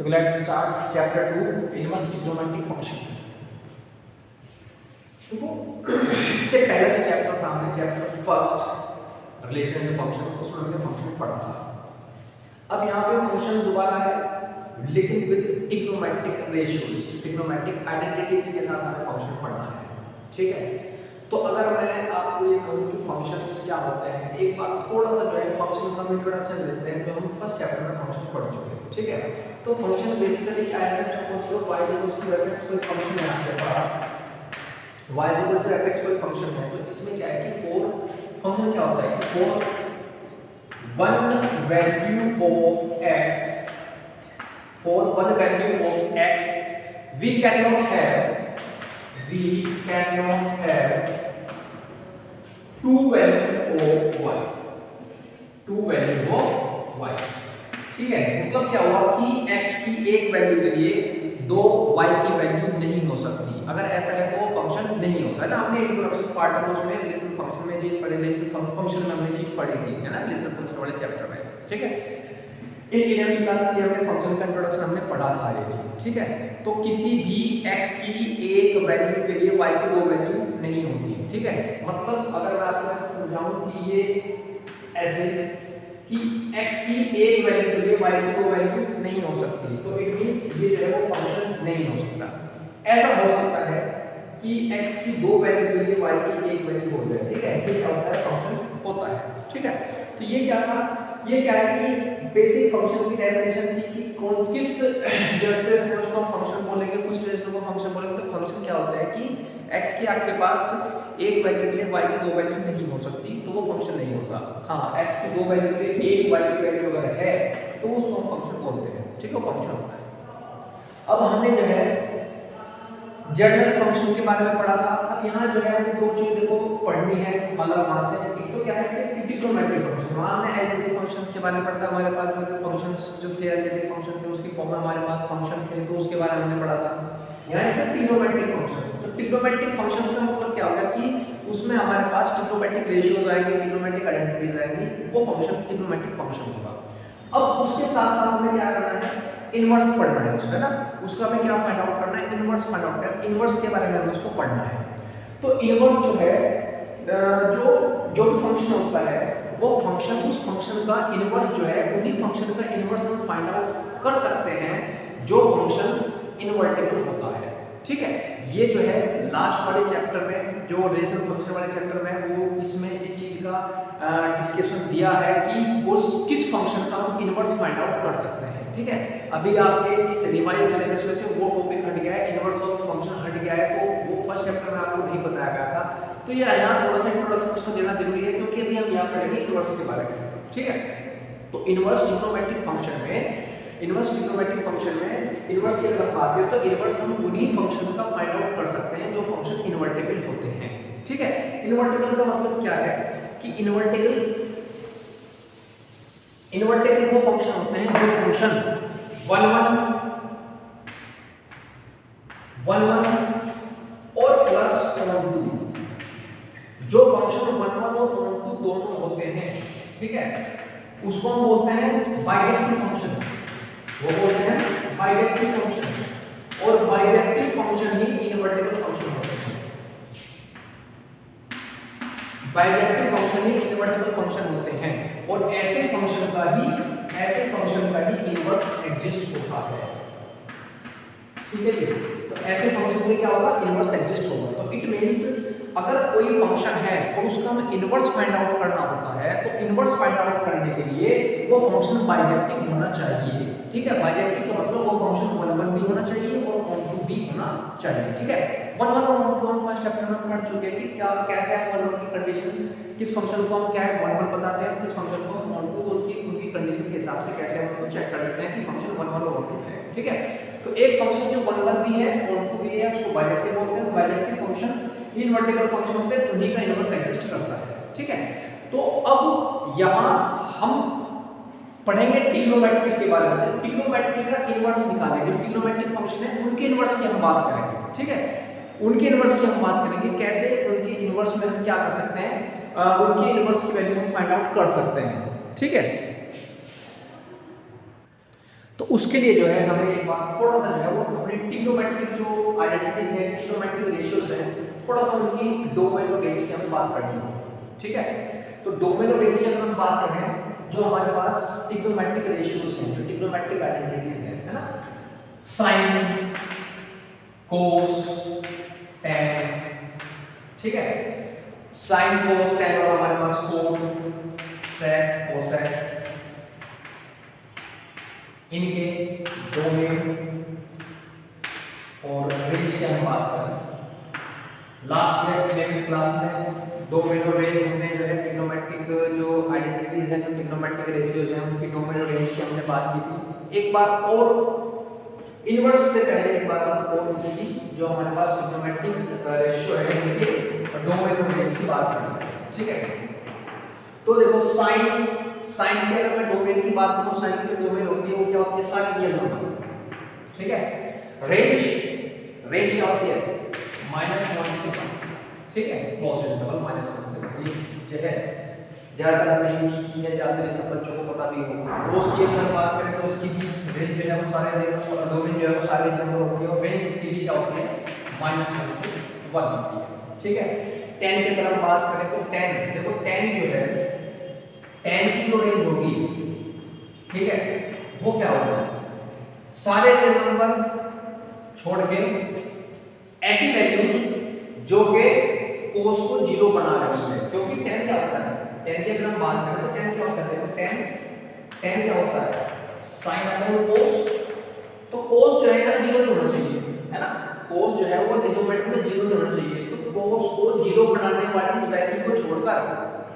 तो let's start chapter 2 inverse trigonometric function. तो इससे पहले जो चैप्टर था हमने चैप्टर फर्स्ट रिलेशन के फंक्शन, उसमें हमने फंक्शन पढ़ा था। अब यहाँ पे फंक्शन दोबारा है लेकिन with trigonometric ratios, trigonometric identities के साथ हमें फंक्शन पढ़ना है। ठीक है, तो अगर मैं आपको ये कहूँ कि फंक्शंस क्या होते हैं, एक बार थोड़ा सा जो है फंक्शन का इंट्रोडक्शन लेते हैं जो हम फर्स्ट चैप्टर में फंक्शन पढ़ चुके हैं। ठीक है, तो फंक्शन बेसिकली क्या है, सपोज करो y = fx कोई फंक्शन है आपके पास, y = fx कोई फंक्शन है, तो इसमें क्या है कि फॉर फंक्शन क्या होता है कि for one value of x we cannot have two value of y। ठीक है, मतलब क्या हुआ कि x की एक वैल्यू के लिए दो y की वैल्यू नहीं हो सकती। अगर ऐसा है तो वो फंक्शन नहीं होता है ना। हमने इंट्रोडक्शन पार्ट में उसमें रिलेशन फंक्शन में चीज पढ़ी, रिलेशन फंक्शन में हमने चीज पढ़ी थी, है ना, रिलेशन फंक्शन वाले चैप्टर में। ठीक है, इन 11वीं क्लास के हमने फंक्शन का इंट्रोडक्शन हमने पढ़ा था ये चीज। ठीक है, तो किसी भी x की एक वैल्यू के लिए y की दो वैल्यू नहीं होती। ठीक है, मतलब अगर मैं आपको ऐसे समझाऊं कि ये ऐसे कि x की एक वैल्यू के लिए y की दो वैल्यू नहीं हो सकती, तो इट मींस ये जो है वो फंक्शन नहीं हो सकता। ऐसा हो सकता है कि x की दो वैल्यू के लिए y की एक वैल्यू हो जाए। ठीक है, ये क्या होता है, फंक्शन होता है। ठीक है, तो ये क्या था, ये क्या है कि बेसिक फंक्शन की डेफिनेशन थी कि कौन किस जो एक्सप्रेशन है उसको हम फंक्शन बोलेंगे, कुछ रिलेशन को फंक्शन बोलेंगे। तो फंक्शन क्या होता है कि x की आपके पास एक वैल्यू के लिए y की दो वैल्यू नहीं हो सकती, तो वो फंक्शन नहीं होता। हाँ, x की दो वैल्यू के लिए एक y की वैल्यू अगर है तो उसको हम फंक्शन बोलते हैं। ठीक है, वो फंक्शन होता है। अब हमने जो है जनरल फंक्शन के बारे में पढ़ा था। अब यहाँ जो है दो चीजें को पढ़नी है, मतलब वहां से एक तो क्या है कि ट्रिग्नोमेट्रिक फंक्शन, वहां हमने अलजेब्रिक फंक्शंस के बारे में पढ़ा था। हमारे पास जो फंक्शंस जो थे अलजेब्रिक फंक्शन थे उसकी फॉर्म में हमारे पास फंक्शन थे, तो उसके बारे में हमने पढ़ा था। यहाँ है ट्रिग्नोमेट्रिक फंक्शंस। तो ट्रिग्नोमेट्रिक फंक्शंस का मतलब क्या होगा कि उसमें हमारे पास ट्रिग्नोमेट्रिक रेशियोज आएंगे, ट्रिग्नोमेट्रिक आइडेंटिटीज आएंगी, वो फंक्शन ट्रिग्नोमेट्रिक फंक्शन होगा। अब उसके साथ साथ हमें क्या करना है, इनवर्स पढ़ना है उसका ना, उसका हमें क्या फाइंड आउट करना है, इनवर्स फाइंड आउट करना है। इनवर्स के बारे में हमें उसको पढ़ना है। तो इनवर्स जो है जो भी फंक्शन होता है वो फंक्शन, उस फंक्शन का इनवर्स जो है उन्हीं फंक्शन का इनवर्स हम फाइंड आउट कर सकते हैं जो फंक्शन इनवर्टेबल होता है। ठीक है, ये जो है लास्ट वाले चैप्टर में जो रिलेशन फंक्शन वाले चैप्टर में वो इसमें इस चीज का डिस्क्रिप्शन दिया है कि वो किस फंक्शन का हम इनवर्स फाइंड आउट कर सकते हैं। ठीक है, अभी आपके इस रिवाइज सिलेबस में से वो टॉपिक हट गया है, इनवर्स ऑफ फंक्शन हट गया है, तो वो फर्स्ट चैप्टर में आपको नहीं बताया गया था। तो ये यहाँ थोड़ा सा इंट्रोडक्शन उसको देना जरूरी है क्योंकि अभी हम यहाँ पढ़ेंगे इनवर्स के बारे में। ठीक है, तो इनवर्स ट्रिग्नोमेट्रिक फंक्शन में इनवर्स की अगर बात करें तो इनवर्स हम उन्हीं फंक्शंस का फाइंड आउट कर सकते हैं जो फंक्शन इनवर्टेबल होते हैं। ठीक है, इनवर्टेबल का मतलब क्या है कि इनवर्टेबल वो फंक्शन होते हैं जो फंक्शन 1 1 और प्लस 2, जो फंक्शन 1 1 और 2 दोनों होते हैं, ठीक है, उसको हम बोलते हैं बाइजेक्टिव फंक्शन। वो बोलते हैं बाइजेक्टिव फंक्शन, और बाइजेक्टिव फंक्शन ही इनवर्टेबल फंक्शन होते हैं। बाइजेक्टिव फंक्शन ही इनवर्टेबल फंक्शन होते हैं, और ऐसे फंक्शन का ही इनवर्स एग्जिस्ट होता है। ठीक है जी, तो ऐसे फंक्शन में क्या होगा, इनवर्स एग्जिस्ट होगा। तो इट मींस अगर कोई फंक्शन है और उसका हमें इनवर्स फाइंड आउट करना होता है, तो इनवर्स फाइंड आउट करने के लिए वो फंक्शन बाइजेक्टिव होना चाहिए। ठीक है, बाइजेक्टिव का मतलब वो फंक्शन 1 1 भी होना चाहिए और 1 2 भी होना चाहिए। ठीक है, 1 1 और 1 2 हम फर्स्ट चैप्टर में पढ़ चुके हैं कि क्या कैसे है 1 1 की कंडीशन, किस फंक्शन को हम क्या है 1 1 बताते हैं, किस फंक्शन को हम 1 2 उनकी कंडीशन के हिसाब से कैसे हम उसको चेक कर लेते हैं कि फंक्शन 1 1 और 1 2 है। ठीक है, तो एक फंक्शन जो 1 1 भी है 1 2 भी है उसको बाइजेक्टिव बोलते हैं। बाइजेक्टिव फंक्शन इनवर्टेबल फंक्शन होते हैं, उन्हीं का इनवर्स एग्जिस्ट करता है। ठीक है, तो अब यहाँ हम पढ़ेंगे ट्रिग्नोमेट्रिक के बारे में। ट्रिग्नोमेट्रिक का इनवर्स निकालेंगे, जो ट्रिग्नोमेट्रिक फंक्शन है उनके इनवर्स की हम बात करेंगे। ठीक है, उनके इनवर्स की हम बात करेंगे, कैसे उनके इनवर्स में हम क्या कर सकते हैं, उनके इनवर्स की वैल्यू हम फाइंड आउट कर सकते हैं। ठीक है, तो उसके लिए जो है हमें एक बात थोड़ा सा जो है वो अपनी ट्रिग्नोमेट्रिक जो आइडेंटिटीज है, ट्रिग्नोमेट्रिक रेशियोज है, थोड़ा सा उनकी डोमेन और रेंज की हमें बात करनी है। ठीक है, तो डोमेन और रेंज की अगर हम बात करें, जो हमारे पास ट्रिग्नोमेट्रिक रेशियोज हैं, जो ट्रिग्नोमेट्रिक आइडेंटिटीज है ना, साइन, कोस, टैन, ठीक है, साइन, कोस, टैन और हमारे पास कोण, सेक, कोसेक, इनके डोमेन और रेंज की हम बात करें। लास्ट में 11वीं क्लास में डोमेन और रेंज हमने जो है ट्रिग्नोमेट्रिक जो आइडेंटिटीज हैं, जो ट्रिग्नोमेट्रिक रेशियोज हैं, उनकी डोमेन और रेंज की हमने बात की थी। एक बार और इनवर्स से पहले एक बार हम और इसकी जो हमारे पास ट्रिग्नोमेट्रिक रेशियो है उनके डोमेन और रेंज की बात करें। ठीक है, तो देखो साइन, साइन के अगर मैं डोमेन की बात करूं, साइन की डोमेन होती है वो क्या होती है, साइन रियल नंबर। ठीक है, रेंज, रेंज क्या होती है, -1 से 1। ठीक है, क्लोज इंटरवल -1 से 1 जो है ज्यादातर हमने यूज की है, ज्यादातर सब बच्चों को पता भी होगा। रोज की अगर बात करें तो उसकी भी रेंज जो है वो सारे रेंज, डोमेन जो है वो सारे नंबर होती है, और रेंज इसकी भी क्या होती है, -1 से 1 होती है। ठीक है, 10 की अगर हम बात करें तो 10, देखो 10 जो है, 10 की जो रेंज होगी, ठीक है, वो क्या होगा, सारे रियल नंबर छोड़ के ऐसी वैल्यू जो के कोस को 0 बना रही है, क्योंकि 10 क्या होता है, 10 की अगर हम बात करें तो 10 क्या होता है, 10 क्या होता है, साइन अपॉन कोस। तो कोस जो है ना 0 होना चाहिए, है ना, कोस जो है वो डिनोमिनेटर में 0 होना चाहिए। तो कोस को 0 बनाने वाली वैल्यू को छोड़कर,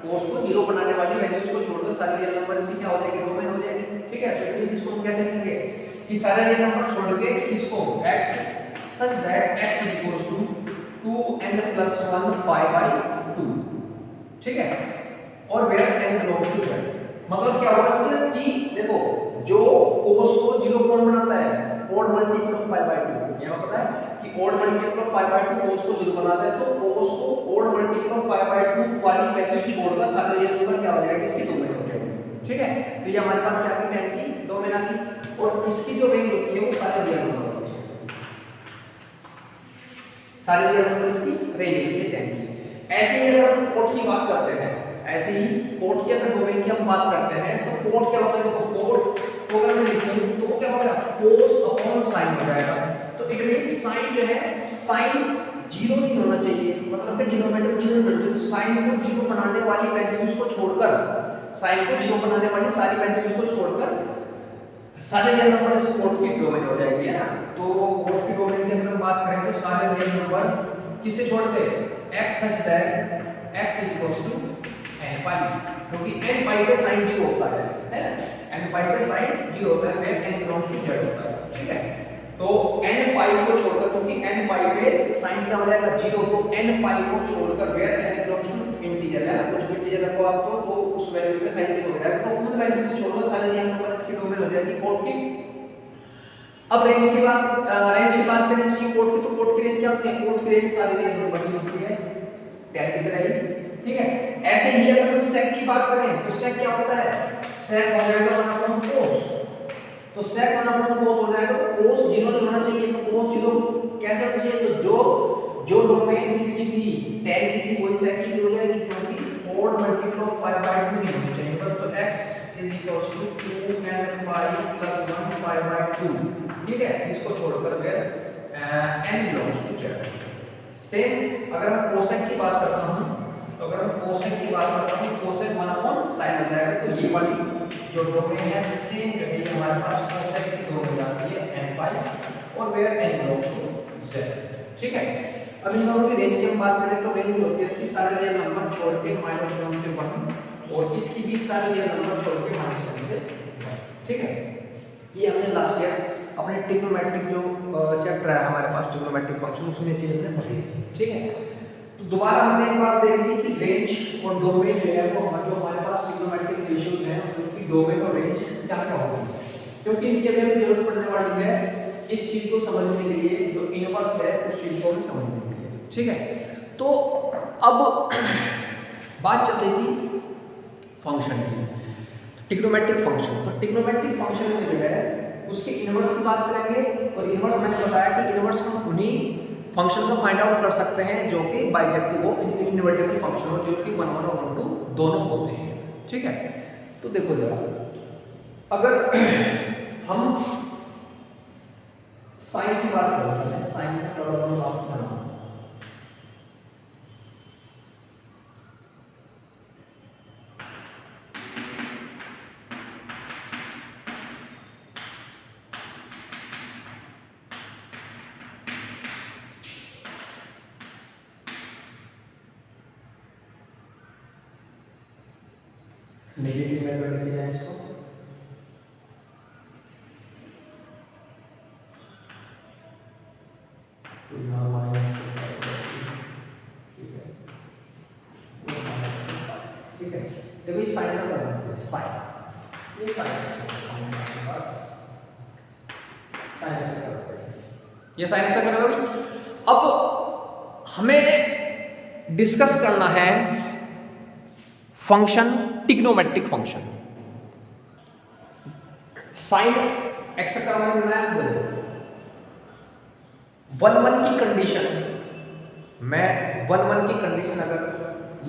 कोस को 0 बनाने वाली वैल्यूज को छोड़कर सारे रियल नंबर की क्या हो जाएगी, डोमेन हो जाएगी। ठीक है, तो इसको हम कैसे लिखेंगे कि सारे रियल नंबर छोड़ के इसको x such that x equals to 2n plus 1 pi by 2। ठीक है, और where n belongs to z, मतलब क्या होगा इसमें कि देखो जो cos को 0 कौन बनाता है, odd multiple of pi by 2। ये पता है कि odd multiple of pi by 2 cos को 0 बनाता है, तो cos को odd multiple of pi by 2 वाली वैल्यू छोड़कर सारे रियल नंबर क्या हो जाएगा, इसकी डोमेन हो जाएगी। ठीक है, तो ये हमारे पास क्या है, 10 की डोमेन आ गई, और इसकी जो रेंज होती है वो सारे रियल नंबर होती है, सारे रियल नंबर इसकी रेंज होती है 10 की। ऐसे ही अगर हम कोड की बात करते हैं, ऐसे ही कोड की अगर डोमेन की हम बात करते हैं तो कोड क्या होता है, देखो कोड को अगर मैं लिखूं तो क्या होगा, cos अपॉन sin हो जाएगा। तो इट मींस sin जो है, sin 0 नहीं होना चाहिए, मतलब कि डिनोमिनेटर 0 होना चाहिए। तो sin को 0 बनाने वाली वैल्यूज को छोड़कर, sin को 0 बनाने वाली सारी वैल्यूज को छोड़कर सारे रियल नंबर इस कोड की डोमेन हो जाएगी, है ना। तो कोड की डोमेन की अगर हम बात करें तो सारे रियल नंबर किसे छोड़ते हैं, x such that x n पाई, क्योंकि n पाई पे sin 0 होता है ना, n पाई पे sin 0 होता है, where n belongs to z होता है। ठीक है, तो n पाई को छोड़कर, क्योंकि n पाई पे sin क्या हो जाएगा 0, तो n पाई को छोड़कर where n belongs to integer है ना, कुछ इंटीजर रखो आप तो उस वैल्यू पे sin 0 हो जाएगा, तो उन वैल्यू को छोड़कर सारे रियल नंबर इसकी डोमेन हो जाएगी कोड की। अब रेंज की बात करें इसकी कोड की, तो कोड की रेंज क्या होती है, कोड की रेंज सारे रियल नंबर की होती है 10 की तरह ही। ठीक है, ऐसे ही अगर हम सेक की बात करें तो सेक क्या होता है, सेक हो जाएगा 1 अपॉन cos। तो सेक 1 अपॉन cos हो जाएगा, तो cos 0 नहीं होना चाहिए, तो cos 0 कैसे होना चाहिए, तो जो डोमेन किसकी थी 10 की थी वही सेक की हो जाएगी, क्योंकि odd multiple of pi by 2 नहीं होना चाहिए बस। तो x is equals to 2n pi plus 1 pi by 2। ठीक है, इसको छोड़कर फिर n belongs to z। Same अगर मैं कोसेक की बात करता हूं, तो अगर मैं कोसेक की बात करता हूं, कोसेक 1 अपॉन sin हो जाएगा। तो ये वाली जो डोमेन है सेम जो है हमारे पास कोसेक की डोमेन आती है n पाई, और where n belongs to z। ठीक है, अब इन दोनों की रेंज की हम बात करें तो रेंज होती है इसकी सारे रियल नंबर छोड़ के -1 से 1, और इसकी भी सारे रियल नंबर छोड़ के -1 से 1। ठीक है, ये हमने लास्ट ईयर अपने ट्रिग्नोमेट्रिक जो चैप्टर है हमारे पास ट्रिग्नोमेट्रिक फंक्शन, उसमें चीज हमने पढ़ी थी। ठीक है, तो दोबारा हमने एक बार देख ली कि रेंज और डोमेन जो है वो जो हमारे पास ट्रिग्नोमेट्रिक रेशियोज हैं उनकी डोमेन और रेंज क्या क्या होगी, क्योंकि इनकी हमें जरूरत पड़ने वाली है इस चीज को समझने के लिए, जो इनवर्स है उस चीज को हमें समझने के लिए। ठीक है, तो अब बात चल रही थी फंक्शन की, ट्रिग्नोमेट्रिक फंक्शन। तो ट्रिग्नोमेट्रिक फंक्शन में जो है उसके इनवर्स की बात करेंगे। और इनवर्स मैंने बताया कि इनवर्स हम उन्हीं फंक्शन को फाइंड आउट कर सकते हैं जो कि बाइजेक्टिव हो, इनवर्टेबल फंक्शन हो, जो कि 1 1 और 1 2 दोनों होते हैं। ठीक है, तो देखो जरा, अगर हम साइन की बात करते हैं, साइन का कर्व हम आपको बनाओ, नेगेटिव में लेके जाए इसको, तो यहाँ माइनस, ठीक है, ठीक है। देखो ये साइन का करना है, साइन, ये साइन के पास साइन से करते हैं, ये साइन से करोगे। अब हमें डिस्कस करना है function, trigonometric function. Sine x का करना है 1 1 की कंडीशन, मैं 1 1 की कंडीशन अगर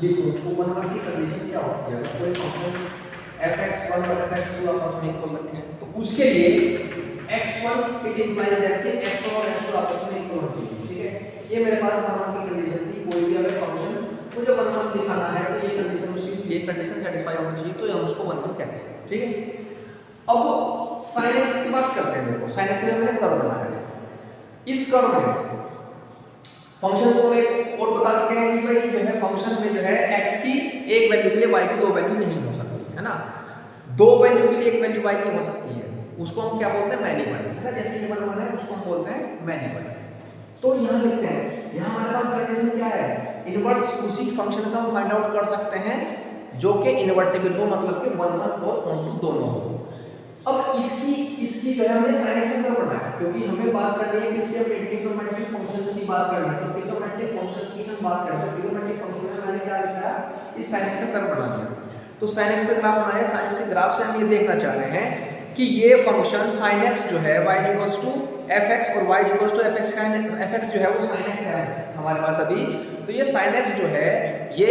लिखूं तो 1 1 की कंडीशन क्या होती है? अगर कोई फंक्शन fx1 और fx2 आपस में इक्वल रखें तो उसके लिए x1 इट इंप्लाइज दैट कि x1 और x2 आपस में इक्वल होती है। ठीक है, ये मेरे पास 1 1 की कंडीशन थी। कोई भी अगर फंक्शन मुझे 1 1 दिखाना है तो ये कंडीशन, उसकी ये कंडीशन सेटिस्फाई होनी चाहिए, तो हम उसको 1 1 कहते हैं। ठीक है, अब साइन एक्स की बात करते हैं। देखो साइन एक्स से मैंने कर्व बनाया है, इस कर्व में फंक्शन को एक और बता चुके हैं कि भाई जो है फंक्शन में जो है x की एक वैल्यू के लिए y की दो वैल्यू नहीं हो सकती है ना, दो वैल्यू के लिए एक वैल्यू y की हो सकती है, उसको हम क्या बोलते हैं? मैनिबल, है ना। जैसे ये बन है उसको हम बोलते हैं मैनिबल। तो यहाँ लिखते हैं, यहाँ हमारे पास कंडीशन क्या है? इनवर्स उसी फंक्शन का हम फाइंड आउट कर सकते हैं जो कि इन्वर्टेबल हो, मतलब कि 1 1 और 1 2 दोनों हो। अब इसकी जो है हमने साइन एक्स का बनाया, क्योंकि हमें बात करनी है किसकी? अपने ट्रिग्नोमेट्रिक फंक्शंस की बात करनी है। तो ट्रिग्नोमेट्रिक फंक्शंस की हम बात करते हैं। ट्रिग्नोमेट्रिक फंक्शन में मैंने क्या लिखा? इस साइन एक्स का बना दिया। तो साइन एक्स का ग्राफ बनाया। साइन एक्स के ग्राफ से हम ये देखना चाह रहे हैं कि ये फंक्शन sin x जो है y इक्वल्स टू fx और y equals to fx, fx जो है वो sin x है हमारे पास अभी। तो ये sin x जो है ये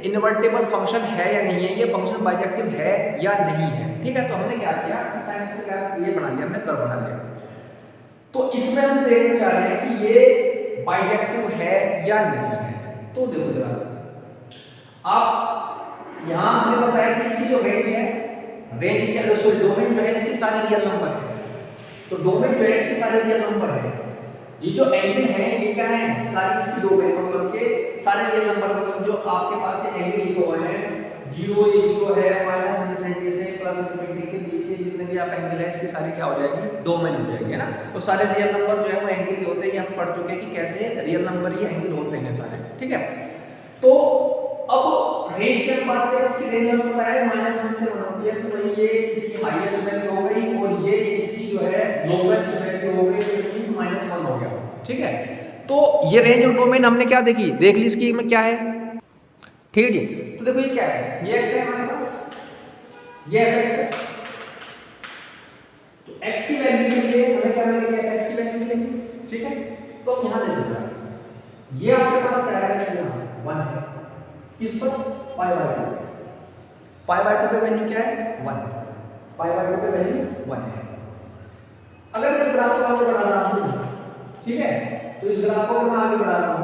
इन्वर्टेबल फंक्शन है या नहीं है, ये फंक्शन बाइजेक्टिव है या नहीं है। ठीक है, तो हमने क्या किया कि sin x का ये बना लिया, हमने कर्व बना लिया। तो इसमें हम देखना चाह रहे हैं कि ये बाइजेक्टिव है या नहीं है। तो देखो जरा, आप यहां हमें बताया कि इसकी जो रेंज है, रेंज क्या है? सॉरी, डोमेन जो है इसके सारे रियल नंबर है। तो डोमेन जो है इसके सारे रियल नंबर है। ये जो एंगल है ये क्या है? सारी इसकी डोमेन, मतलब के सारे रियल नंबर, मतलब जो आपके पास है एंगल लिखा हुआ है 0 ये 0 है, माइनस इनफिनिटी से प्लस इनफिनिटी के बीच के जितने भी आप एंगल है इसकी सारी क्या हो जाएगी? डोमेन हो जाएगी, है ना। तो सारे रियल नंबर जो है वो एंगल के होते हैं। ये हम पढ़ चुके हैं कि कैसे रियल नंबर ये एंगल होते हैं सारे। ठीक है, तो अब रेंज की बात करें, इसकी रेंज हमें पता है -1 से 1 होती है। तो भाई ये इसकी हाईएस्ट वैल्यू हो गई और ये इसकी जो है लोवेस्ट वैल्यू हो गई, तो मींस -1 हो गया। ठीक है, तो ये रेंज और डोमेन हमने क्या देखी, देख ली इसकी में क्या है। ठीक है जी, तो देखो ये क्या है, ये x है हमारे पास, ये fx है। तो x की वैल्यू के लिए हमें क्या मिलेगी? fx की वैल्यू मिलेगी। ठीक है, तो अब यहां देखो, ये आपके पास क्या है? यहां 1 है, किस पर? π/2। π/2 पे वैल्यू क्या है? 1। π/2 पे वैल्यू 1 है। अगर मैं इस ग्राफ को आगे बढ़ा रहा हूं, ठीक है, तो इस ग्राफ को मैं आगे बढ़ा रहा हूं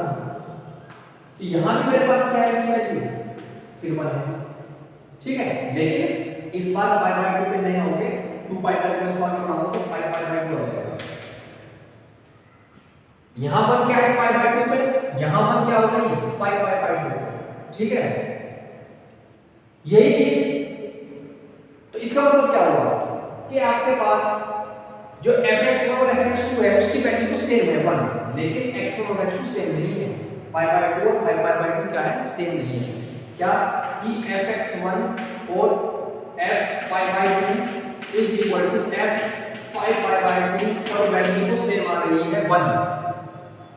तो यहां भी मेरे पास क्या है? इसकी वैल्यू फिर 1 है। ठीक है, लेकिन इस बार π/2 पे नहीं होंगे, 2π से अगर इसको आगे बढ़ाऊंगा तो 5π/2 हो जाएगा। यहां पर क्या है? π/2 पे, यहां पर क्या हो गई? 5π/2। ठीक है, यही चीज। तो इसका मतलब क्या हुआ कि आपके पास जो fx1 और fx2 है उसकी वैल्यू तो सेम है 1, लेकिन x1 और x2 सेम नहीं है। π/2 और 5π/2 क्या है? सेम नहीं है। क्या कि fx1 और f5/2 is equal to f5π/2 और वैल्यू तो सेम आ रही है 1।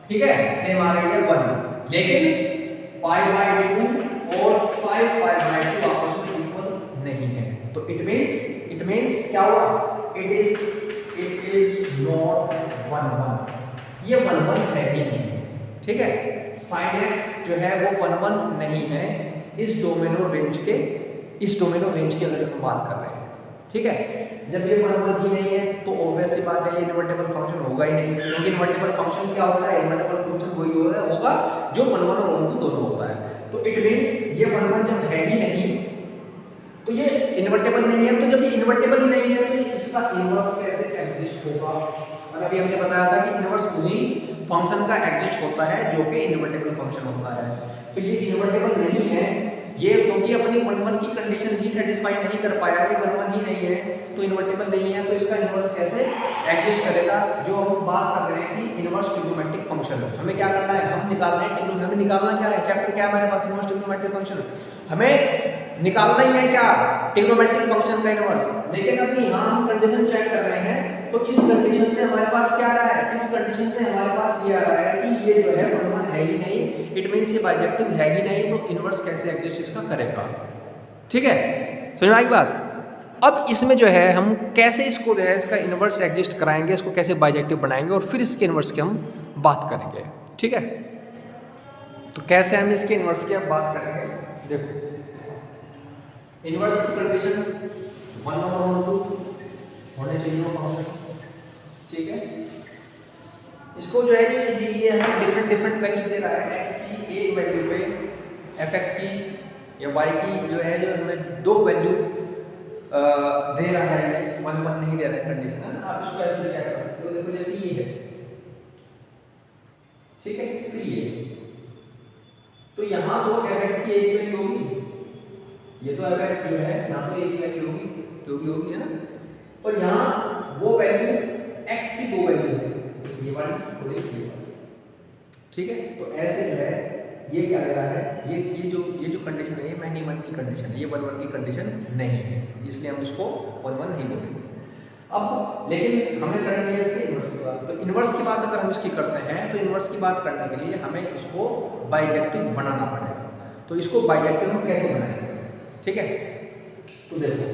ठीक है, सेम आ रही है 1, लेकिन π/2 और 5π/2 आपस में इक्वल नहीं है। तो इट मींस क्या हुआ? It is it is not 1 1, ये 1 1 है ही नहीं, ठीक है। sin x जो है वो 1 1 नहीं है इस डोमेन और रेंज के, इस डोमेन और रेंज की अगर हम बात कर रहे हैं, ठीक है। जब ये 1 1 ही नहीं है तो ऑब्वियस सी बात है ये इन्वर्टेबल फंक्शन होगा ही नहीं, क्योंकि इन्वर्टेबल फंक्शन क्या होता है, इन्वर्टेबल फंक्शन वही होगा जो 1 1 और 1 2 दोनों होता है। तो इट मींस ये 1 1 जब है ही नहीं तो ये इन्वर्टेबल नहीं है, तो जब ये इन्वर्टेबल ही नहीं है तो इसका इनवर्स कैसे एग्जिस्ट होगा। और अभी हमने बताया था कि इनवर्स उन्हीं फंक्शन का एग्जिस्ट होता है जो कि इन्वर्टेबल फंक्शन होता है। तो ये इन्वर्टेबल नहीं है ये, क्योंकि अपनी 1 1 की कंडीशन ही सेटिस्फाई नहीं कर पाया, ये 1 1 ही नहीं है तो इन्वर्टेबल नहीं है, तो इसका इनवर्स कैसे एग्जिस्ट करेगा। जो हम बात कर रहे हैं कि इनवर्स ट्रिग्नोमेट्रिक फंक्शन, हमें क्या करना है, हम निकालना है हमें निकालना क्या है, चैप्टर क्या है हमारे पास, इनवर्स ट्रिग्नोमेट्रिक फंक्शन हमें निकालना ही है, क्या ट्रिग्नोमेट्रिक फंक्शन का इनवर्स। लेकिन अभी यहाँ हम कंडीशन चेक कर रहे हैं तो इस कंडीशन से हमारे पास क्या आ रहा है, इस कंडीशन से हमारे पास ये आ रहा है कि ये जो है 1 1 है ही नहीं, इट मींस ये बाइजेक्टिव है ही नहीं, तो इनवर्स कैसे एग्जिस्ट इसका करेगा, ठीक है। समझ में आई बात। अब इसमें जो है हम कैसे इसको जो है इसका इनवर्स एग्जिस्ट कराएंगे, इसको कैसे बाइजेक्टिव बनाएंगे और फिर इसके इनवर्स की हम बात करेंगे, ठीक है। तो कैसे हम इसके इनवर्स की अब बात करेंगे, देखो इनवर्स की कंडीशन 1 1 2 होने चाहिए वो फंक्शन, ठीक है। इसको जो है ये हमें डिफरेंट वैल्यू दे रहा है, x की एक वैल्यू पे fx की या y की जो है जो हमें दो वैल्यू दे रहा है, 1 1 नहीं दे रहा है कंडीशन, है ना। आप इसको ऐसे चेक कर सकते हो, देखो जैसे ये है, ठीक है, फिर ये तो यहाँ तो fx की एक वैल्यू होगी, ये तो fx जो है यहाँ तो एक वैल्यू होगी जो भी होगी, है ना। और यहाँ वो वैल्यू x की दो वैल्यू है, ये वाली और ये वाली, ठीक है। तो ऐसे जो है ये क्या दे रहा है, ये जो कंडीशन है ये मैक्सिमम की कंडीशन है, ये 1 1 की कंडीशन नहीं है, इसलिए हम इसको 1 1 नहीं बोलेंगे। अब लेकिन हमें करनी है इसके इनवर्स की बात, तो इनवर्स की बात अगर हम इसकी करते हैं तो इनवर्स की बात करने के लिए हमें इसको बाइजेक्टिव बनाना पड़ेगा। तो इसको बाइजेक्टिव हम कैसे बनाएंगे, ठीक है। तो देखो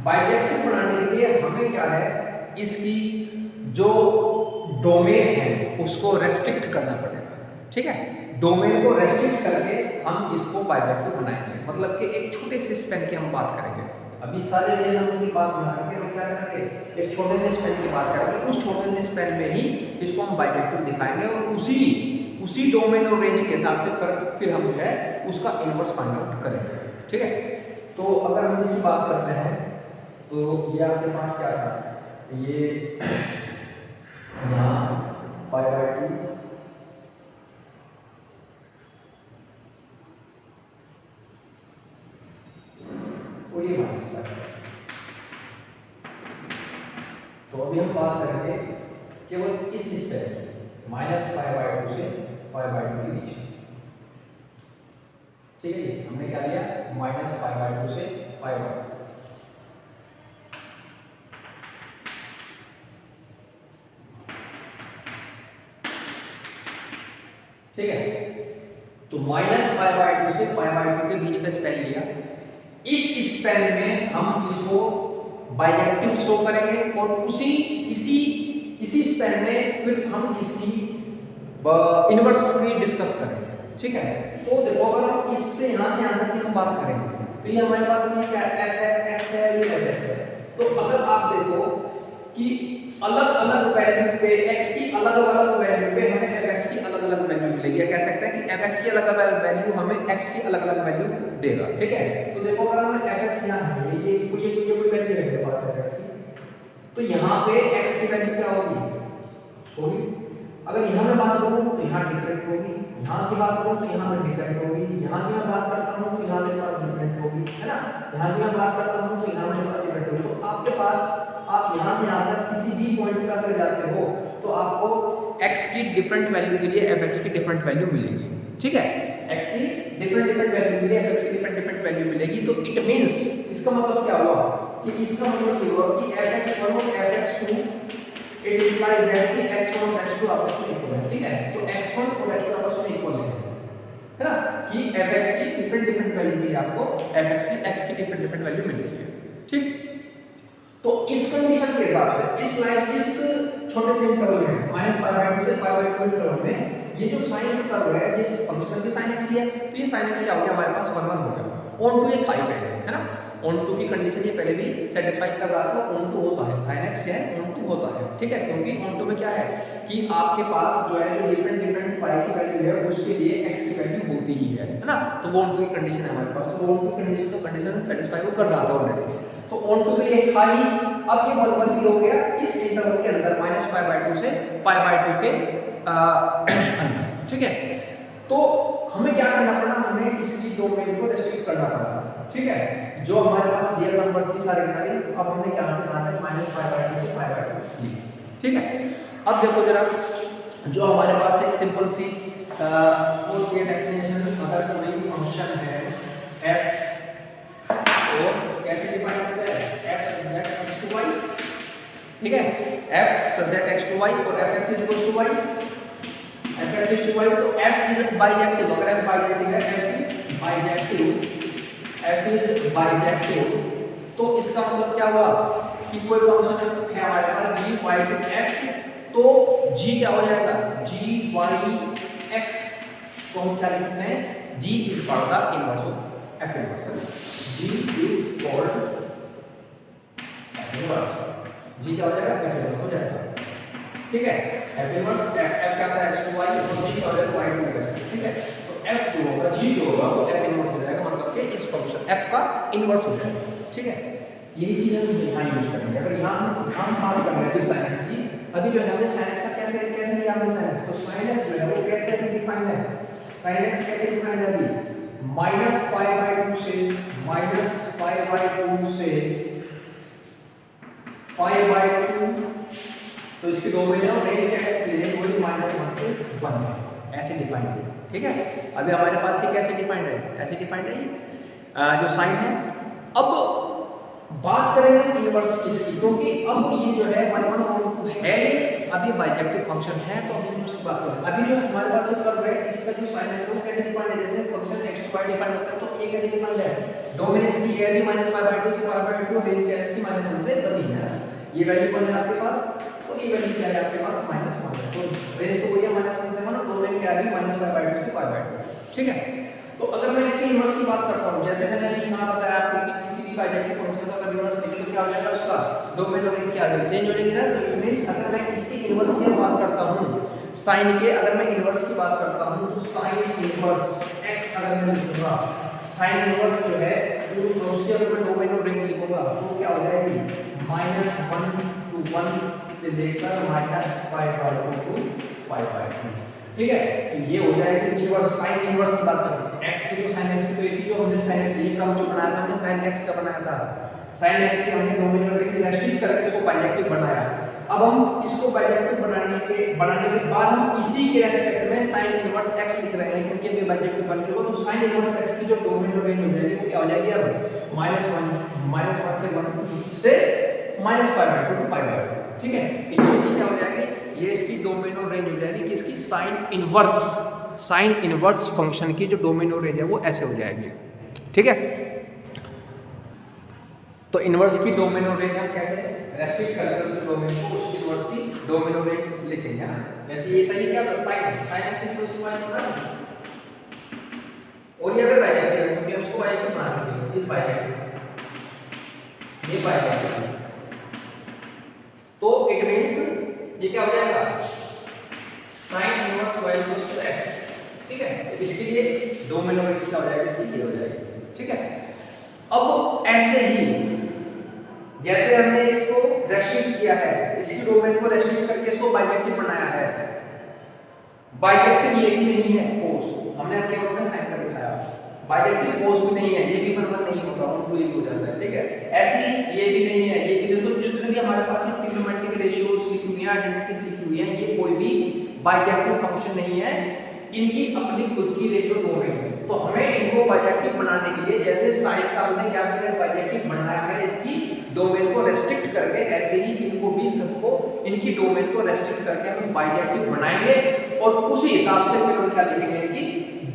बाइजेक्टिव बनाने के लिए हमें क्या है, इसकी जो डोमेन है उसको रेस्ट्रिक्ट करना पड़ेगा, ठीक है। डोमेन को रेस्ट्रिक्ट करके हम इसको बाइजेक्टिव बनाएंगे, मतलब कि एक छोटे से स्पेन की हम बात करेंगे। अभी सारे नियमों की बात बना करके हम क्या करेंगे, एक छोटे से स्पेन की बात करेंगे, उस छोटे से स्पेन में ही इसको हम बाइजेक्टिव दिखाएंगे और उसी डोमेन और रेंज के हिसाब से फिर हम जो है उसका इनवर्स फाइंड आउट करेंगे, ठीक है। तो अगर हम इसकी बात करते हैं तो ये आपके पास क्या था, ये यहाँ π/2 और ये -π। तो अभी हम बात करेंगे केवल इस स्टेप -π/2 से π/2 के बीच, ठीक है। ये हमने क्या लिया, -π/2 से π/2, ठीक है। तो -π/2 से π/2 के बीच का स्पेन लिया, इस स्पेन में हम इसको बाइजेक्टिव शो करेंगे और इसी स्पेन में फिर हम इसकी इनवर्स की डिस्कस करेंगे, ठीक है। तो देखो अगर हम इससे यहाँ से यहाँ तक की हम बात करेंगे तो ये हमारे पास ये क्या है, f है, x है, ये fx है। तो अगर आप देखो कि अलग अलग वैल्यू पे x की अलग अलग वैल्यू पे हमें fx की अलग अलग वैल्यू मिलेगी, या कह सकते हैं कि fx की अलग अलग वैल्यू हमें x की अलग अलग वैल्यू देगा, ठीक है। तो देखो अगर हमें fx यहाँ है, ये कोई वैल्यू है मेरे पास fx की, तो यहाँ पे x की वैल्यू क्या होगी। अगर यहाँ मैं बात करूँ तो यहाँ डिफरेंट होगी, यहाँ की बात करूँ तो यहाँ में डिफरेंट होगी, यहाँ की मैं बात करता हूँ तो यहाँ मेरे पास डिफरेंट होगी, है ना। यहाँ की मैं बात करता हूँ तो यहाँ मेरे पास डिफरेंट होगी। तो आपके पास आप यहाँ से यहाँ तक किसी भी पॉइंट पे अगर जाते हो तो आपको x की डिफरेंट वैल्यू के लिए fx की डिफरेंट वैल्यू मिलेगी, ठीक है। x की डिफरेंट वैल्यू के लिए fx की डिफरेंट वैल्यू मिलेगी। तो इट मींस इसका मतलब क्या हुआ कि इसका मतलब ये हुआ कि fx1 और fx2 इट इंप्लाइज दैट कि x1 और x2 आपस में इक्वल है, ठीक है। तो x1 और x2 आपस में इक्वल है ना, कि fx की डिफरेंट वैल्यू के लिए आपको fx की x की डिफरेंट वैल्यू मिल रही है, ठीक। तो इस कंडीशन के हिसाब से इस लाइन इस छोटे से इंटरवल में -π/2 से π/2 इंटरवल में ये जो साइन कर्व है ये फंक्शन भी sin x ही है, तो ये sin x क्या हो गया हमारे पास 1 1 हो गया। ऑन टू ये था ही पहले, है ना, ऑन टू की कंडीशन ये पहले भी सेटिस्फाई कर रहा था, ऑन टू होता है sin x है, ऑन टू होता है, ठीक है, क्योंकि ऑन टू में क्या है कि आपके पास जो है जो डिफरेंट पाई की वैल्यू है उसके लिए x की वैल्यू होती ही है ना, तो वो ऑन टू की कंडीशन है हमारे पास, तो ऑन टू कंडीशन तो कंडीशन सेटिस्फाई वो कर रहा था ऑलरेडी, तो ऑन टू के लिए था ही। अब ये 1 1 हो गया इस इंटरवल के अंदर -π/2 से π/2 के अंदर, ठीक है। तो हमें क्या करना पड़ा, हमें इसकी डोमेन को रेस्ट्रिक्ट करना पड़ा, ठीक है, जो हमारे पास रियल नंबर थी सारे के सारे, अब हमने क्या से कहा था -π/2 से π/2, ठीक है। अब देखो जरा, जो हमारे पास एक सिंपल सी होती है डेफिनेशन, अगर कोई फंक्शन है f तो कैसे डिफाइन होता है, f such that x to y, ठीक है, f such that x to y और fx is equals to y, fx is to y, तो f is bijective, अगर f bijective है, f is bijective, तो इसका मतलब क्या हुआ कि कोई फंक्शन है हमारे पास g y to x, तो g क्या हो जाएगा, g y x को हम क्या लिख सकते हैं, g is called the inverse of f inverse, g is called f inverse, g क्या हो जाएगा, f inverse हो जाएगा, ठीक है, f inverse f क्या था x to y और g क्या हो जाएगा y to x, ठीक है, तो f जो होगा g जो होगा वो f inverse हो जाएगा, मतलब कि इस फंक्शन f का इनवर्स हो जाएगा, ठीक है। यही चीज हम यहाँ यूज करेंगे। अगर यहाँ हम बात कर रहे हैं sin x की, अभी जो है हमने sin x का कैसे कैसे लिया हमने sin x, तो sin x जो है वो कैसे डिफाइन है, sin x कैसे डिफाइन है अभी, -π/2 से -π/2 से π/2, तो इसकी डोमेन है रेंज क्या है इसकी रेंज वही -1 से 1 है, ऐसे डिफाइन है, ठीक है। अभी हमारे पास ये कैसे डिफाइंड है, ऐसे डिफाइंड है जो साइन है। अब बात करेंगे इनवर्स इसकी, क्योंकि अब ये जो है 1 1 और 2 है, अब ये बाइजेक्टिव फंक्शन है, तो हम इनवर्स की बात करें। अभी जो हमारे पास जो कर्व है इसका जो साइन है वो कैसे डिफाइंड है, जैसे function x to y define होता है, तो ये कैसे डिफाइंड है, डोमेन इसकी ये है -π/2 से π/2, रेंज क्या है इसकी -1 से 1 है, ये वैल्यू कौन है आपके पास, और ये वैल्यू क्या है आपके पास -1 है, तो रेंज तो वही है -1 से 1, डोमेन क्या है -π/2 से π/2, ठीक है। तो अगर मैं इसके इनवर्स की बात करता हूं, जैसे मैंने यहां बताया आपको कि किसी भी बाइजेक्टिव फंक्शन का अगर इनवर्स लिखे तो क्या हो जाएगा, उसका डोमेन और रेंज क्या हो चेंज हो जाएगी ना, तो इट मींस अगर मैं इसके इनवर्स की बात करता हूं sin के, अगर मैं इनवर्स की बात करता हूं तो sin इनवर्स x अगर मैं लिखूंगा, sin इनवर्स जो है तो उसके अगर मैं डोमेन और रेंज लिखूंगा तो क्या हो जाएगी, -1 to 1 से लेकर -π/2 to π/2, ठीक है। तो ये हो जाएगी इनवर्स, sin इनवर्स की बात करें x की, तो sin x की, तो एक जो हमने sin x ये कम जो बनाया था हमने sin x का बनाया था, sin x की हमने डोमेन और रेंज रेस्ट्रिक्ट करके इसको बाइजेक्टिव बनाया। अब हम इसको बाइजेक्टिव बनाने के बाद हम इसी के रेस्पेक्ट में sin इनवर्स x लिख रहे हैं, क्योंकि अभी बाइजेक्टिव बन चुका, तो sin इनवर्स x की जो डोमेन और रेंज हो जाएगी वो क्या हो जाएगी, अब -1 से 1 से -π/2 to π/2, ठीक है। ये इसकी क्या हो जाएगी, ये इसकी डोमेन और रेंज हो जाएगी किसकी, साइन इनवर्स फंक्शन की जो डोमेन और रेंज है वो ऐसे हो जाएगी, ठीक है। तो इनवर्स की डोमेन और रेंज हम कैसे रेस्ट्रिक्ट करके उस डोमेन को उस इनवर्स की डोमेन और रेंज लिखेंगे ना, जैसे ये तरीका क्या था, sin x = y होता है, और ये अगर बाइजेक्टिव है तो हम उसको बाइजेक्टिव बना देंगे, इस बाइजेक्टिव ये बाइजेक्टिव, तो इट मींस ये क्या हो जाएगा, sin इनवर्स y = x, ठीक है। तो इसके लिए डोमेन और रेंज क्या हो जाएगा, इसकी ये हो जाएगी, ठीक है। अब ऐसे ही जैसे हमने इसको रेस्ट्रिक्ट किया है, इसकी डोमेन को रेस्ट्रिक्ट करके इसको बाइजेक्टिव बनाया है, बाइजेक्टिव ये भी नहीं है कोस, हमने केवल अपने साइन कर दिखाया, बाइजेक्टिव कोस भी नहीं है, ये भी बराबर नहीं होगा, उनको ही हो जाता है, ठीक है। ऐसे ये भी नहीं है, ये भी, तो जितने भी हमारे पास ट्रिग्नोमेट्रिक रेशियोज लिखी हुई हैं, आइडेंटिटीज लिखी हुई हैं, ये कोई भी बाइजेक्टिव फंक्शन नहीं है, इनकी अपनी खुद की रेशियो डोमेन है। तो हमें इनको बाइजेक्टिव बनाने के लिए जैसे साइन का हमने क्या किया, बाइजेक्टिव बनाया है इसकी डोमेन को रेस्ट्रिक्ट करके, ऐसे ही इनको भी सबको इनकी डोमेन को रेस्ट्रिक्ट करके हम बाइजेक्टिव बनाएंगे, और उसी हिसाब से फिर हम क्या लिखेंगे, इनकी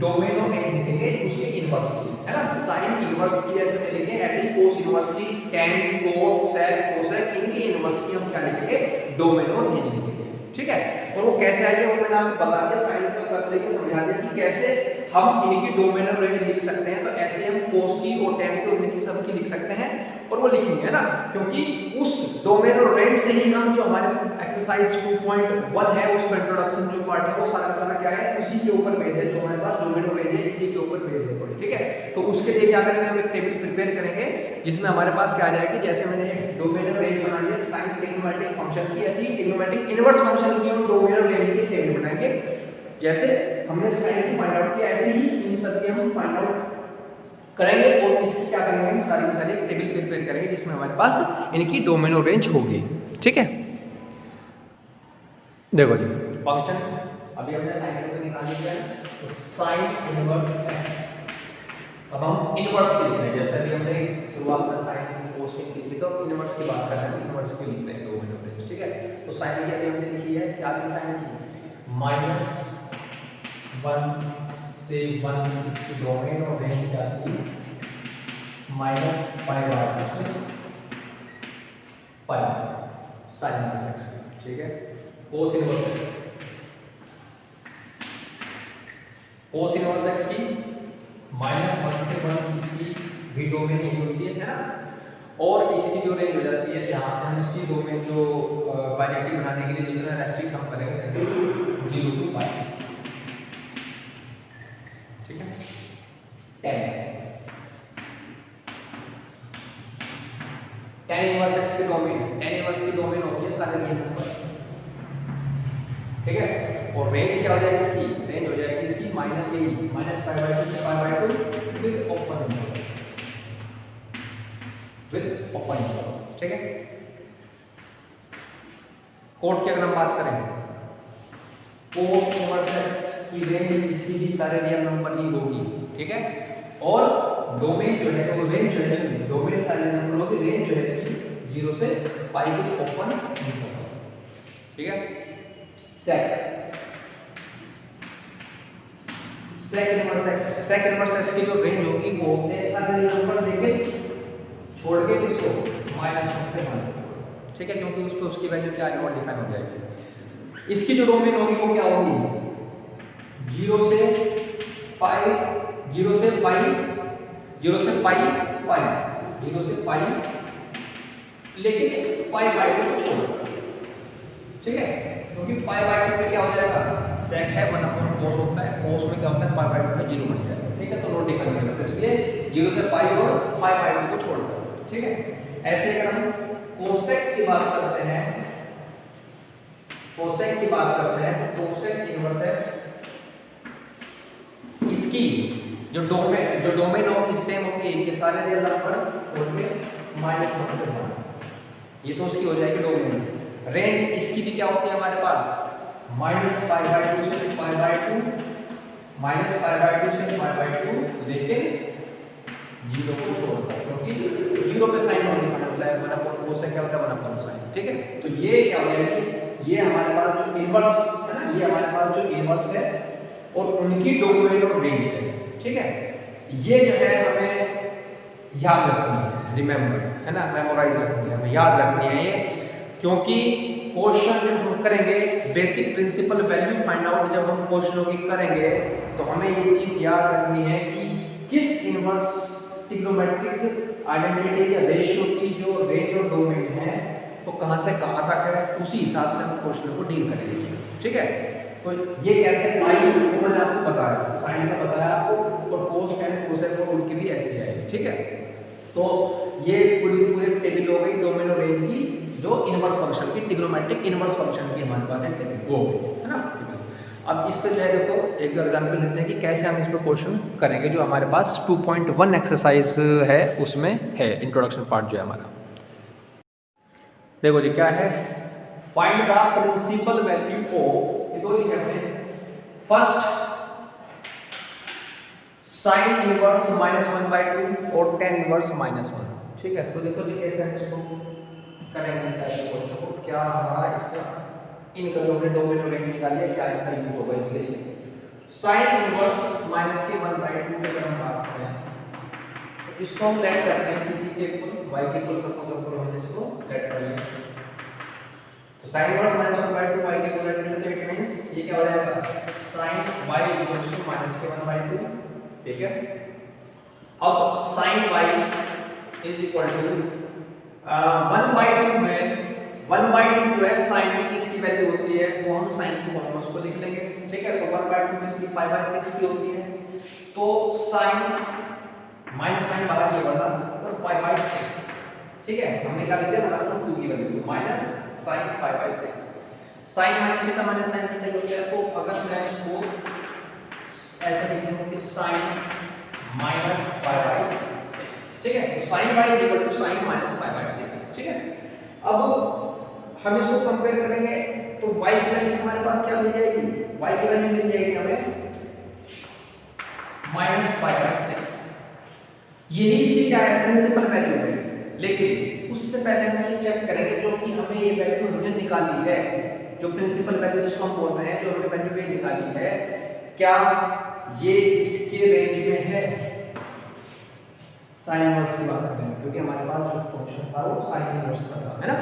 डोमेन ऑफ रेंज लिखेंगे उसके इनवर्स की, है ना। साइन इनवर्स की जैसे में लिखे, ऐसे ही कोस इनवर्स की, tan, cot, sec, cosec, इनके इनवर्स की हम क्या लिखेंगे, डोमेन ऑफ रेंज लिखेंगे, ठीक है। और वो कैसे आएगी वो मैंने आपको बता दिया, साइन का कर लेके समझा दिया कि कैसे हम इनकी डोमेन ऑफ रेंज लिख सकते हैं। तो ऐसे हम cos की और tan की और इनकी सब की लिख सकते हैं और वो लिखेंगे, है ना, क्योंकि उस डोमेन ऑफ रेंज से ही हम जो हमारे एक्सरसाइज 2.1 है उसका इंट्रोडक्शन जो पार्ट है वो सारा सारा क्या है, उसी के ऊपर बेस है, जो हमारे पास डोमेन ऑफ रेंज है इसी के ऊपर बेस है, ठीक है। तो उसके लिए क्या करेंगे, हम एक टेबल प्रिपेयर करेंगे जिसमें हमारे पास क्या आ जाएगी, जैसे मैंने डोमेन ऑफ रेंज बना लिया साइन ट्रिग्नोमेट्रिक फंक्शन की, ऐसी ट्रिग्नोमेट्रिक इनवर्स फंक्शन की हम डोमेन ऑफ रेंज की टेबल बनाएंगे। जैसे हमने साइन की फाइंड आउट किया ऐसे ही इन सब की हम फाइंड आउट करेंगे और इसकी क्या करेंगे, हम सारी की सारी एक टेबल प्रिपेयर करेंगे जिसमें हमारे पास इनकी डोमेन ऑफ रेंज होगी, ठीक है। देखो जी फंक्शन अभी हमने साइन को निकाल लिया है, तो साइन इनवर्स x, अब हम इनवर्स की लिख रहे हैं, जैसा कि हमने शुरुआत में साइन की कोस की लिखी तो इनवर्स की बात कर रहे हैं, इनवर्स की लिख रहे हैं डोमेन ऑफ रेंज, ठीक है। तो साइन की अभी हमने लिखी है, क्या की साइन की -1 से 1 इसकी डोमेन ऑफ रेंज जाती है -π/2 से π साइन इनवर्स x, ठीक है। Cos inverse x, cos inverse x की -1 से 1 इसकी भी डोमेन ही होती है ना, और इसकी जो रेंज हो जाती है जहां से हम इसकी डोमेन जो बाइजेक्टिव बनाने के लिए जितना रेस्ट्रिक्ट हम करेंगे 0 to π, ठीक है। 10 इनवर्स x की डोमेन, 10 इनवर्स की डोमेन होती है सारे ये नंबर, ठीक है। और रेंज क्या हो जाएगी इसकी, रेंज हो जाएगी इसकी -π/2 से π/2 with open interval, with open interval, ठीक है। कोट की अगर हम बात करें, कोट इनवर्स x की रेंज इसकी भी सारे रियल नंबर ही होगी, ठीक है। और डोमेन जो है वो रेंज जो है डोमेन सारे नंबर होगी, रेंज जो है इसकी 0 से π विद ओपन इंटरवल, ठीक है। सेक इनवर्स x की जो रेंज होगी वो होते हैं सारे नंबर देके छोड़ के इसको -1 से 1, ठीक है, क्योंकि उस पे उसकी वैल्यू क्या है वो डिफाइन हो जाएगी। इसकी जो डोमेन होगी वो क्या होगी 0 से π, 0 से π, 0 से π, 0 से π, लेकिन π/2 को छोड़, ठीक है, क्योंकि π/2 पे क्या हो जाएगा, सेक है 1/cos होता है, cos में क्या होता है π/2 में 0 बन जाएगा, ठीक है। तो नोट डिफाइन हो जाएगा, इसलिए 0 से π और π/2 को छोड़ दो, ठीक है। ऐसे अगर हम कोसेक की बात करते हैं, कोसेक की बात करते हैं तो कोसेक इनवर्स x इसकी जो डोमेन होगी सेम होगी, ये सारे रियल नंबर छोड़ के -1 से 1, ये तो उसकी हो जाएगी डोमेन। रेंज इसकी भी क्या होती है हमारे पास -π/2 से π/2, -π/2 से π/2, लेकिन 0 को छोड़ता है, क्योंकि 0 पे साइन होने का मतलब है 1/cos से क्या होता है 1/sin, ठीक है। तो ये क्या हो जाएगी, ये हमारे पास जो इनवर्स है ना, ये हमारे पास जो इनवर्स है और उनकी डोमेन और रेंज है, ठीक है। ये जो है हमें याद रखनी है, रिमेंबर, है ना, मेमोराइज रखनी है, हमें याद रखनी है ये, क्योंकि क्वेश्चन जब हम करेंगे basic principle value find out जब हम क्वेश्चनों की करेंगे तो हमें ये चीज याद रखनी है कि किस इनवर्स ट्रिग्नोमेट्रिक आइडेंटिटी या रेशियो की जो रेंज और डोमेन है तो कहां से कहां तक है, उसी हिसाब से हम क्वेश्चन को डील करेंगे, ठीक है। तो ये कैसे आई वो मैंने आपको बताया, साइन का बताया आपको, और cos tan cosec और उनकी भी ऐसे आएगी, ठीक है। तो ये पूरी टेबल हो गई डोमेन और रेंज की, जो इनवर्स फंक्शन की ट्रिग्नोमेट्रिक इनवर्स फंक्शन की हमारे पास एक टेबल वो है ना। अब इस पे जो है देखो एक एग्जांपल लेते हैं कि कैसे हम इस पे क्वेश्चन करेंगे, जो हमारे पास 2.1 एक्सरसाइज है उसमें है इंट्रोडक्शन पार्ट जो है हमारा। देखो जी क्या है, find the principal value of, ये दो लिखे हैं, फर्स्ट साइन इनवर्स -1/2 और tan इनवर्स -1, ठीक है। तो देखो जी कैसे हम इसको करेंगे क्वेश्चन को, क्या हमारा इसका इनका जो हमने डोमेन और रेंज निकाली है क्या इनका यूज होगा इसके लिए। साइन इनवर्स माइनस के 1/2 की अगर हम बात करें तो इसको हम लेट करते हैं किसी के इक्वल y के इक्वल सपोज करो, हमने इसको लेट कर लिया तो साइन इनवर्स माइनस 1/2 y के इक्वल लेट करें तो इट मींस ये क्या हो जाएगा sine y equals to minus के 1/2, ठीक है। अब sine y is equal to 1/2 में 1/2 जो है साइन में किसकी वैल्यू होती है वो हम साइन की फॉर्मूला उसको लिख लेंगे, ठीक है। तो 1/2 किसकी π/6 की होती है, तो साइन माइनस साइन बाहर ये वाला और π/6, ठीक है। हमने क्या लिख दिया 1/2 की value minus sine π/6, sine minus theta minus sine theta हो गया। तो अगर मैं इसको ऐसे लिख दूं कि साइन माइनस π/6, ठीक है। तो sine y is equal to sine minus π/6, ठीक है। अब हम इसको कंपेयर करेंगे तो y की वैल्यू हमारे पास क्या मिल जाएगी, y की वैल्यू मिल जाएगी हमें माइनस π/6, यही इसकी क्या है प्रिंसिपल वैल्यू है। लेकिन उससे पहले हम ये चेक करेंगे जो कि हमें ये वैल्यू हमने निकाली है, जो प्रिंसिपल वैल्यू जिसको हम बोल रहे हैं, जो हमने वैल्यू ये निकाली है, क्या ये इसके रेंज में है। साइन इनवर्स की बात करते हैं क्योंकि हमारे पास जो फंक्शन था वो साइन इनवर्स का था, है ना।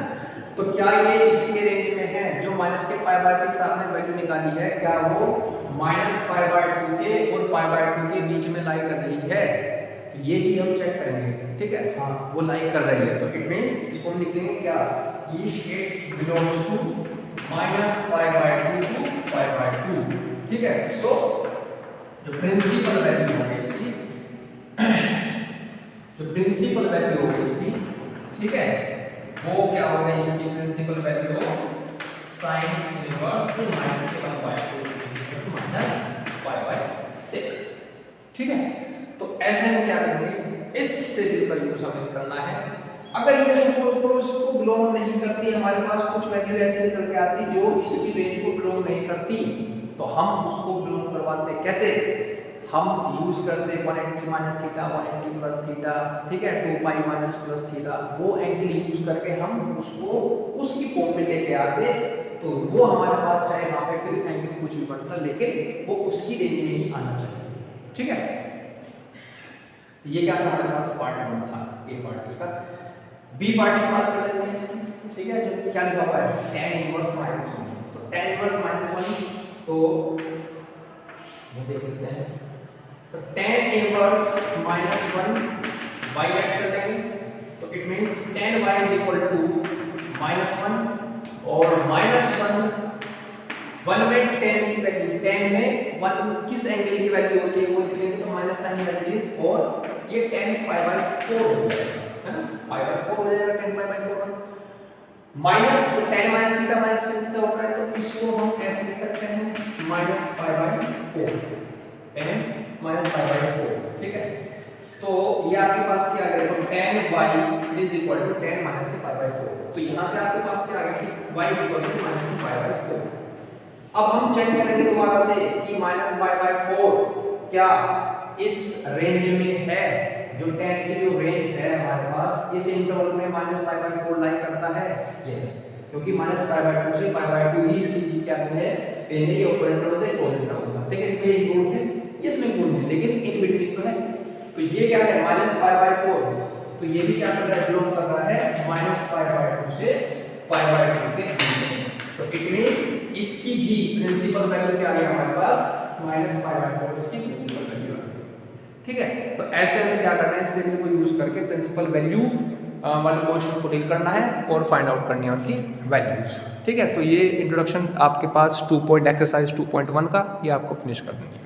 तो क्या ये इसके रेंज में है, जो माइनस के π/6 आपने वैल्यू निकाली है, क्या वो माइनस π/2 के और π/2 के बीच में लाई कर रही है। तो ये चीज हम चेक करेंगे, ठीक है। हाँ वो लाई कर रही है, तो इट मींस इसको हम लिखेंगे क्या it belongs to minus π/2 to π/2, ठीक है। तो जो प्रिंसिपल वैल्यू होगी इसकी जो प्रिंसिपल वैल्यू होगी इसकी, ठीक है, वो क्या होगा इसकी principal value of sine inverse minus के 1/2 माइनस π/6, ठीक है। तो ऐसे में क्या करेंगे, इस स्टेज का यूज हमें करना है। अगर ये सपोज करो इसको बिलोंग नहीं करती, हमारे पास कुछ वैल्यू ऐसे निकल के आती जो इसकी रेंज को बिलोंग नहीं करती, तो हम उसको बिलोंग करवाते कैसे, हम यूज करते 180 माइनस थीटा 180 प्लस थीटा, ठीक है, 2π माइनस प्लस थीटा, वो एंगल यूज करके हम उसको उसकी फॉर्म में लेके आते। तो वो हमारे पास चाहे वहां पे फिर एंगल कुछ भी बनता, लेकिन वो उसकी रेंज में ही आना चाहिए, ठीक है। तो ये क्या था हमारे पास पार्ट 1 था, ए पार्ट इसका। बी पार्ट की बात कर लेते हैं इसकी, ठीक है। जो क्या लिखा हुआ है tan इनवर्स -1, तो tan इनवर्स -1 तो ये देख लेते हैं। तो tan इनवर्स -1 y वेक्टर लेंगे, तो it means tan y is equal to -1 और -1 में tan की वैल्यू, tan में 1 किस एंगल की वैल्यू होती है वो लिख लेंगे, तो माइनस साइन वैल्यू और ये tan π/4 हो जाएगा, है ना, π/4 हो जाएगा tan π/4 minus tan minus theta minus theta होता है, तो इसको हम ऐसे लिख सकते हैं -π/4 tan -π/4, ठीक है। तो ये आपके पास क्या आ गया, तो tan y is equal to tan minus के π/4, तो यहां से आपके पास क्या आ गया कि y इक्वल टू माइनस के π/4। अब हम चेक करेंगे दोबारा से कि -π/4 क्या इस रेंज में है, जो tan की जो रेंज है हमारे पास इस इंटरवल में -π/4 लाई करता है, यस, क्योंकि -π/2 से π/2 ही इसकी क्या है, पहले ये ऊपर इंटरवल थे क्लोज इंटरवल था, ठीक है। इसमें इंक्लूड है, इसमें इंक्लूड है, लेकिन इन बिटवीन तो है। तो ये क्या है -π/4, तो ये भी क्या कर रहा है, बिलोंग कर रहा है -π/2 से π/2 के बीच में। तो इट मींस इसकी भी प्रिंसिपल वैल्यू क्या आ गया हमारे पास -π/4 इसकी प्रिंसिपल वैल्यू आ गई, ठीक है। तो ऐसे में क्या करना है, इस टेबल को यूज करके प्रिंसिपल वैल्यू वाले क्वेश्चन को डील करना है और फाइंड आउट करनी है उनकी वैल्यूज, ठीक है। तो ये इंट्रोडक्शन आपके पास 2 पॉइंट एक्सरसाइज 2.1 का ये आपको फिनिश कर देंगे।